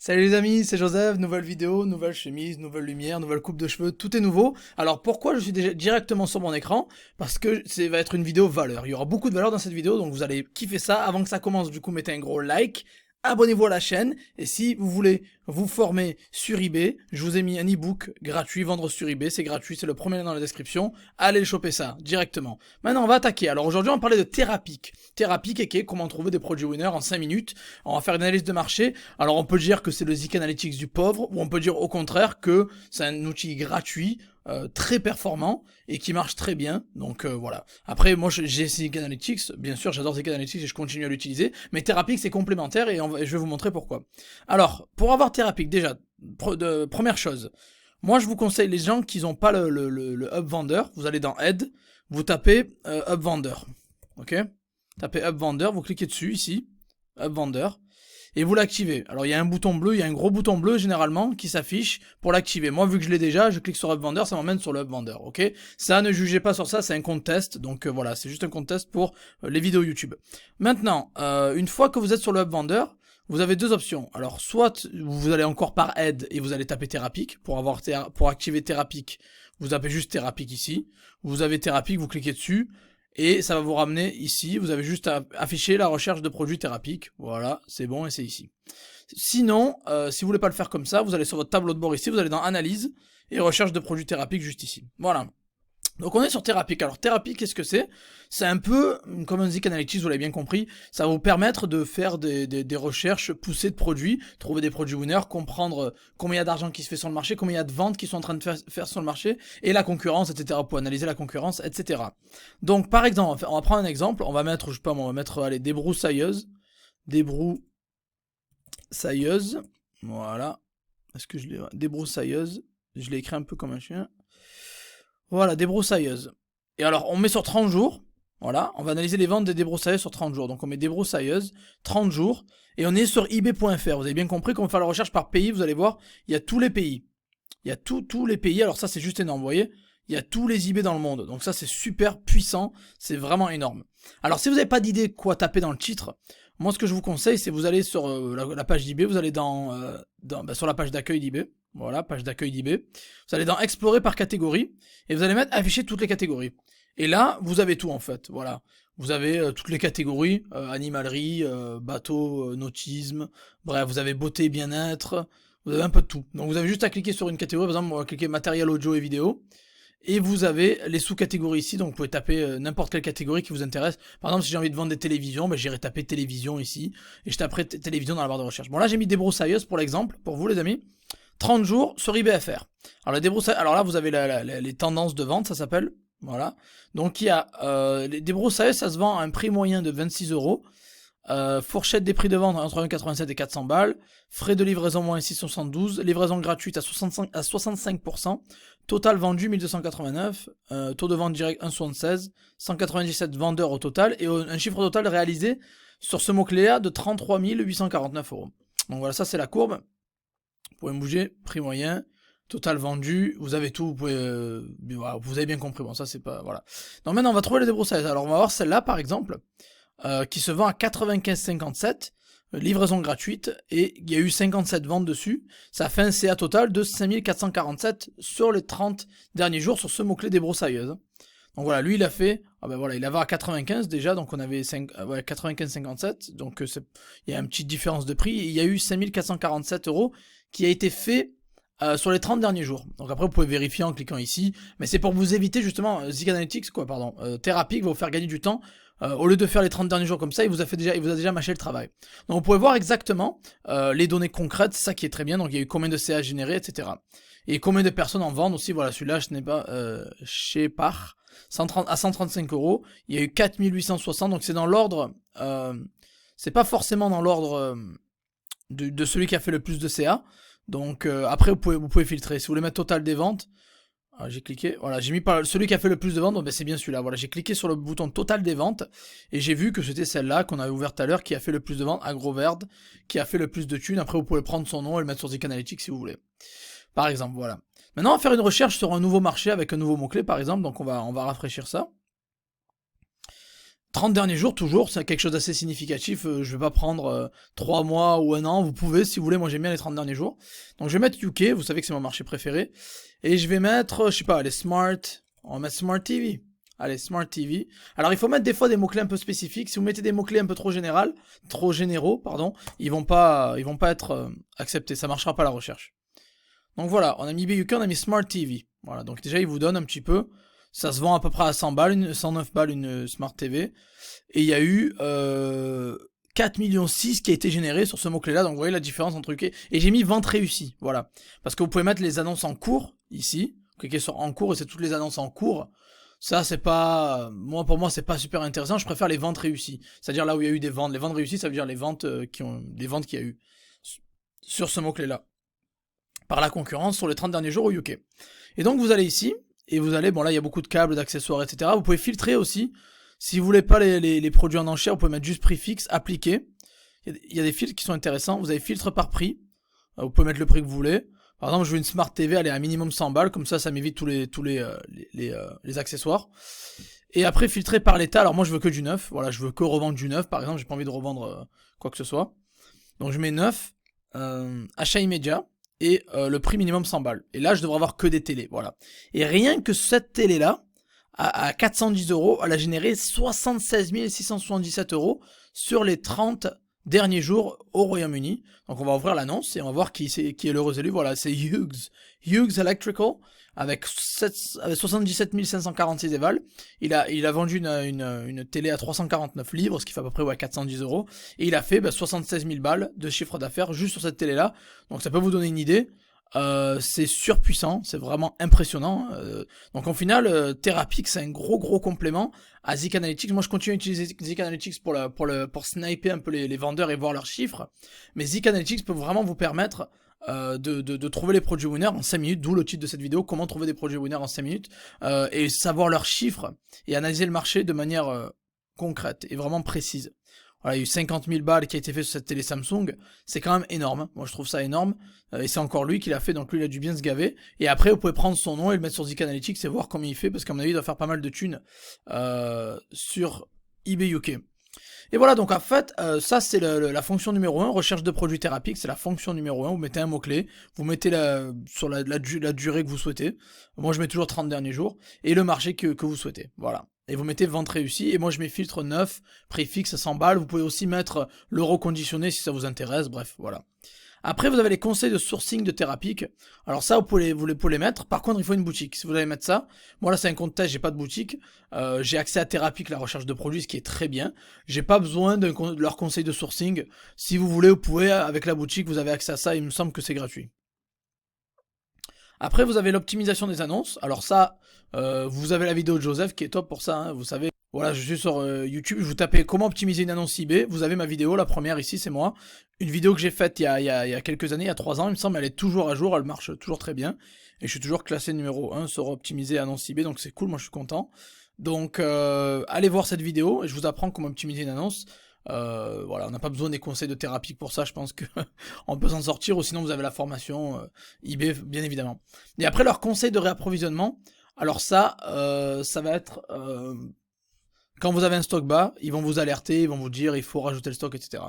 Salut les amis, c'est Joseph, nouvelle vidéo, nouvelle chemise, nouvelle lumière, nouvelle coupe de cheveux, tout est nouveau. Alors pourquoi je suis déjà directement sur mon écran? Parce que ça va être une vidéo valeur. Il y aura beaucoup de valeur dans cette vidéo, donc vous allez kiffer ça. Avant que ça commence, du coup, mettez un gros like, abonnez-vous à la chaîne, et si vous voulez vous former sur eBay, je vous ai mis un ebook gratuit, vendre sur eBay, c'est gratuit, c'est le premier lien dans la description. Allez choper ça, directement. Maintenant, on va attaquer. Alors aujourd'hui, on va parler de Therapic. Therapic, et comment trouver des produits winners en 5 minutes. On va faire une analyse de marché. Alors on peut dire que c'est le Zik Analytics du pauvre, ou on peut dire au contraire que c'est un outil gratuit, très performant, et qui marche très bien, donc voilà. Après, moi j'ai Zik Analytics, bien sûr j'adore Zik Analytics et je continue à l'utiliser, mais Therapic c'est complémentaire et je vais vous montrer pourquoi. Alors, pour avoir Therapic, déjà, première chose, moi je vous conseille les gens qui n'ont pas le Hub Vendeur, vous allez dans Aide, vous tapez Hub Vendeur, ok? Tapez Hub Vendeur, vous cliquez dessus ici, Hub Vendeur, et vous l'activez. Alors il y a un bouton bleu, il y a un gros bouton bleu généralement qui s'affiche pour l'activer. Moi vu que je l'ai déjà, je clique sur Hub Vendeur, ça m'emmène sur le Hub Vendeur, ok? Ça, ne jugez pas sur ça, c'est un compte test, donc voilà, c'est juste un compte test pour les vidéos YouTube. Maintenant, une fois que vous êtes sur le Hub Vendeur, vous avez deux options. Alors soit vous allez encore par aide et vous allez taper Therapic pour activer Therapic. Vous tapez juste Therapic ici. Vous avez Therapic, vous cliquez dessus. Et ça va vous ramener ici, vous avez juste à afficher la recherche de produits Therapic, voilà, c'est bon et c'est ici. Sinon, si vous voulez pas le faire comme ça, vous allez sur votre tableau de bord ici, vous allez dans Analyse, et recherche de produits Therapic juste ici, voilà. Donc on est sur Therapic. Alors Therapic, qu'est-ce que c'est? C'est un peu comme un Zik Analytics, vous l'avez bien compris. Ça va vous permettre de faire des recherches poussées de produits, trouver des produits winners, comprendre combien il y a d'argent qui se fait sur le marché, combien il y a de ventes qui sont en train de faire sur le marché, et la concurrence, etc. Pour analyser la concurrence, etc. Donc par exemple, on va prendre un exemple, on va mettre, je sais pas moi, on va mettre, allez, débroussailleuse. Débroussailleuse. Voilà. Est-ce que je l'ai... Débroussailleuse. Je l'ai écrit un peu comme un chien. Voilà, débroussailleuse. Et alors, on met sur 30 jours. Voilà, on va analyser les ventes des débroussailleuses sur 30 jours. Donc, on met débroussailleuse, 30 jours. Et on est sur ebay.fr. Vous avez bien compris qu'on va faire la recherche par pays. Vous allez voir, il y a tous les pays. Il y a tous les pays. Alors, ça, c'est juste énorme. Vous voyez, il y a tous les eBay dans le monde. Donc, ça, c'est super puissant. C'est vraiment énorme. Alors, si vous n'avez pas d'idée quoi taper dans le titre, moi, ce que je vous conseille, c'est vous allez sur la page d'eBay. Vous allez sur la page d'accueil d'eBay. Voilà, page d'accueil d'eBay. Vous allez dans explorer par catégorie et vous allez mettre afficher toutes les catégories. Et là, vous avez tout en fait. Voilà, vous avez toutes les catégories animalerie, bateau, nautisme. Bref, vous avez beauté, bien-être. Vous avez un peu de tout. Donc vous avez juste à cliquer sur une catégorie. Par exemple, on va cliquer matériel audio et vidéo. Et vous avez les sous-catégories ici, donc vous pouvez taper n'importe quelle catégorie qui vous intéresse. Par exemple, si j'ai envie de vendre des télévisions, ben, j'irai taper télévision ici, et je taperai télévision dans la barre de recherche. Bon là j'ai mis débroussailleuse pour l'exemple, pour vous les amis. 30 jours sur eBayFR. Alors là vous avez les tendances de vente, ça s'appelle. Voilà. Donc il y a les débroussailleuses, ça se vend à un prix moyen de 26 euros. Fourchette des prix de vente entre 1,87 et 400 balles. Frais de livraison moins 6,72. Livraison gratuite à 65%. Total vendu 1289. Taux de vente direct 1,76. 197 vendeurs au total. Et un chiffre total réalisé sur ce mot-clé-là de 33 849 euros. Donc voilà, ça c'est la courbe. Vous pouvez me bouger. Prix moyen. Total vendu, vous avez tout, vous avez bien compris. Bon, ça c'est pas. Voilà. Donc maintenant on va trouver les débroussailles. Alors on va voir celle-là par exemple. Qui se vend à 95,57, livraison gratuite, et il y a eu 57 ventes dessus. Ça fait un CA total de 5447 sur les 30 derniers jours sur ce mot-clé débroussailleuse. Donc voilà, lui il a fait, il avait à 95 déjà, donc on avait 95,57, donc il y a une petite différence de prix, et il y a eu 5447 euros qui a été fait sur les 30 derniers jours. Donc après vous pouvez vérifier en cliquant ici, mais c'est pour vous éviter justement Zik Analytics Therapic va vous faire gagner du temps. Au lieu de faire les 30 derniers jours comme ça, il vous a déjà mâché le travail. Donc vous pouvez voir exactement les données concrètes, c'est ça qui est très bien. Donc il y a eu combien de CA générés, etc. Et combien de personnes en vendent aussi. Voilà, celui-là, je n'ai pas chez Par 130 à 135 euros. Il y a eu 4860, donc c'est dans l'ordre. C'est pas forcément dans l'ordre de celui qui a fait le plus de CA. Donc après vous pouvez filtrer. Si vous voulez mettre total des ventes. J'ai cliqué, voilà, j'ai mis par celui qui a fait le plus de ventes, donc c'est bien celui-là. Voilà, j'ai cliqué sur le bouton total des ventes et j'ai vu que c'était celle-là qu'on avait ouverte tout à l'heure qui a fait le plus de ventes, AgroVerde, qui a fait le plus de thunes. Après, vous pouvez prendre son nom et le mettre sur Zik Analytics si vous voulez. Par exemple, voilà. Maintenant, on va faire une recherche sur un nouveau marché avec un nouveau mot-clé, par exemple. Donc, on va rafraîchir ça. 30 derniers jours, toujours, c'est quelque chose d'assez significatif. Je vais pas prendre 3 mois ou un an. Vous pouvez, si vous voulez. Moi, j'aime bien les 30 derniers jours. Donc, je vais mettre UK. Vous savez que c'est mon marché préféré. Et je vais mettre, je sais pas, les Smart. On va mettre Smart TV. Allez, Smart TV. Alors, il faut mettre des fois des mots-clés un peu spécifiques. Si vous mettez des mots-clés un peu trop généraux, pardon, ils vont pas être acceptés. Ça marchera pas la recherche. Donc voilà, on a mis BUK, on a mis Smart TV. Voilà, donc déjà, il vous donne un petit peu. Ça se vend à peu près à 100 balles, 109 balles une Smart TV. Et il y a eu 4,6 millions qui a été généré sur ce mot-clé-là. Donc vous voyez la différence entre UK. Et j'ai mis vente réussie, voilà. Parce que vous pouvez mettre les annonces en cours, ici. Vous cliquez sur en cours et c'est toutes les annonces en cours. Ça, c'est pas... pour moi, c'est pas super intéressant. Je préfère les ventes réussies. C'est-à-dire là où il y a eu des ventes. Les ventes réussies, ça veut dire les ventes des ventes qu'il y a eu sur ce mot-clé-là. Par la concurrence sur les 30 derniers jours au UK. Et donc vous allez ici, et vous allez, bon là il y a beaucoup de câbles, d'accessoires, etc. Vous pouvez filtrer aussi. Si vous voulez pas les produits en enchère, vous pouvez mettre juste prix fixe, appliquer. Il y a des filtres qui sont intéressants. Vous avez filtre par prix. Vous pouvez mettre le prix que vous voulez. Par exemple, je veux une Smart TV, elle est à minimum 100 balles, comme ça m'évite tous les accessoires. Et après, filtrer par l'état. Alors moi je veux que du neuf. Voilà, je veux que revendre du neuf. Par exemple, j'ai pas envie de revendre quoi que ce soit. Donc je mets neuf, achat immédiat. Et le prix minimum 100 balles. Et là, je devrais avoir que des télés, voilà. Et rien que cette télé-là, à 410 €, elle a généré 76 677 € sur les 30 derniers jours au Royaume-Uni. Donc on va ouvrir l'annonce et on va voir qui est l'heureux élu. Voilà, c'est Hughes Electrical, avec 77 546 évals. Il a vendu une télé à 349 livres, ce qui fait à peu près 410 €. Et il a fait 76 000 balles de chiffre d'affaires juste sur cette télé-là. Donc ça peut vous donner une idée. C'est surpuissant, c'est vraiment impressionnant. Donc en final, Therapix, c'est un gros complément à Zik Analytics. Moi je continue à utiliser Zik Analytics pour sniper un peu les vendeurs et voir leurs chiffres. Mais Zik Analytics peut vraiment vous permettre de trouver les produits winners en 5 minutes, d'où le titre de cette vidéo, comment trouver des produits winners en 5 minutes, et savoir leurs chiffres, et analyser le marché de manière concrète et vraiment précise. Voilà, il y a eu 50 000 balles qui a été fait sur cette télé Samsung, c'est quand même énorme, moi je trouve ça énorme, et c'est encore lui qui l'a fait, donc lui il a dû bien se gaver, et après vous pouvez prendre son nom et le mettre sur Zik Analytics et voir comment il fait, parce qu'à mon avis il doit faire pas mal de thunes sur eBay UK. Et voilà, donc en fait, ça c'est la fonction numéro 1, recherche de produits thérapiques, c'est la fonction numéro 1, vous mettez un mot-clé, vous mettez sur la durée que vous souhaitez, moi je mets toujours 30 derniers jours, et le marché que vous souhaitez, voilà. Et vous mettez vente réussie, et moi je mets filtre 9, prix fixe à 100 balles, vous pouvez aussi mettre l'euro conditionné si ça vous intéresse, bref, voilà. Après, vous avez les conseils de sourcing de Therapix. Alors ça, vous pouvez les mettre. Par contre, il faut une boutique. Si vous allez mettre ça, moi là c'est un compte test, j'ai pas de boutique. J'ai accès à Therapix, la recherche de produits, ce qui est très bien. J'ai pas besoin de leur conseil de sourcing. Si vous voulez, vous pouvez, avec la boutique, vous avez accès à ça. Il me semble que c'est gratuit. Après, vous avez l'optimisation des annonces. Alors ça, vous avez la vidéo de Joseph qui est top pour ça, hein, vous savez. Voilà, je suis sur YouTube, je vous tapez comment optimiser une annonce eBay, vous avez ma vidéo, la première ici, c'est moi. Une vidéo que j'ai faite il y a quelques années, il y a 3 ans, il me semble, elle est toujours à jour, elle marche toujours très bien. Et je suis toujours classé numéro 1 sur optimiser annonce eBay, donc c'est cool, moi je suis content. Donc allez voir cette vidéo, et je vous apprends comment optimiser une annonce. Voilà, on n'a pas besoin des conseils de Therapix pour ça, je pense que on peut s'en sortir, ou sinon vous avez la formation eBay, bien évidemment. Et après, leurs conseils de réapprovisionnement, alors ça va être... quand vous avez un stock bas, ils vont vous alerter, ils vont vous dire il faut rajouter le stock, etc.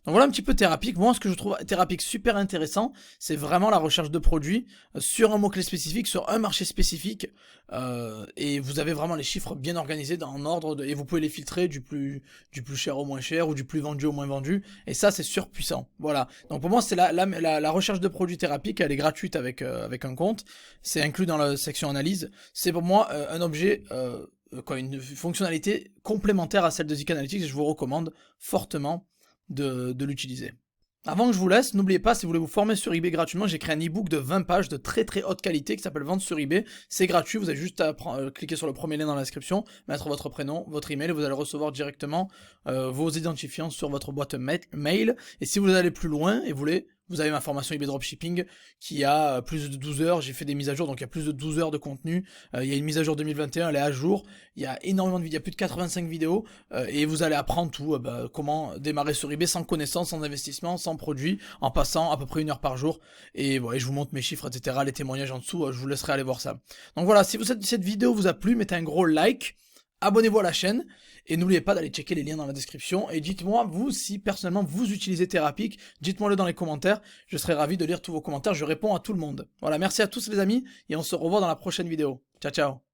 Donc voilà un petit peu Therapix. Moi, ce que je trouve Therapix super intéressant, c'est vraiment la recherche de produits sur un mot-clé spécifique, sur un marché spécifique. Et vous avez vraiment les chiffres bien organisés en ordre, et vous pouvez les filtrer du plus cher au moins cher, ou du plus vendu au moins vendu. Et ça, c'est surpuissant. Voilà. Donc pour moi, c'est la recherche de produits Therapix, elle est gratuite avec un compte. C'est inclus dans la section analyse. C'est pour moi un objet... une fonctionnalité complémentaire à celle de Zik Analytics, et je vous recommande fortement de l'utiliser. Avant que je vous laisse, n'oubliez pas, si vous voulez vous former sur eBay gratuitement, j'ai créé un e-book de 20 pages de très haute qualité qui s'appelle Vente sur eBay. C'est gratuit, vous avez juste à cliquer sur le premier lien dans la description, mettre votre prénom, votre email, et vous allez recevoir directement vos identifiants sur votre boîte mail. Et si vous allez plus loin et vous avez ma formation eBay Dropshipping qui a plus de 12 heures, j'ai fait des mises à jour, donc il y a plus de 12 heures de contenu, il y a une mise à jour 2021, elle est à jour, il y a énormément de vidéos, il y a plus de 85 vidéos, et vous allez apprendre tout, comment démarrer sur eBay sans connaissance, sans investissement, sans produit, en passant à peu près 1 heure par jour, et voilà, je vous montre mes chiffres, etc., les témoignages en dessous, je vous laisserai aller voir ça. Donc voilà, si cette vidéo vous a plu, mettez un gros like, abonnez-vous à la chaîne et n'oubliez pas d'aller checker les liens dans la description. Et dites-moi, vous, si personnellement vous utilisez Therapic, dites-moi-le dans les commentaires. Je serai ravi de lire tous vos commentaires, je réponds à tout le monde. Voilà, merci à tous les amis et on se revoit dans la prochaine vidéo. Ciao, ciao.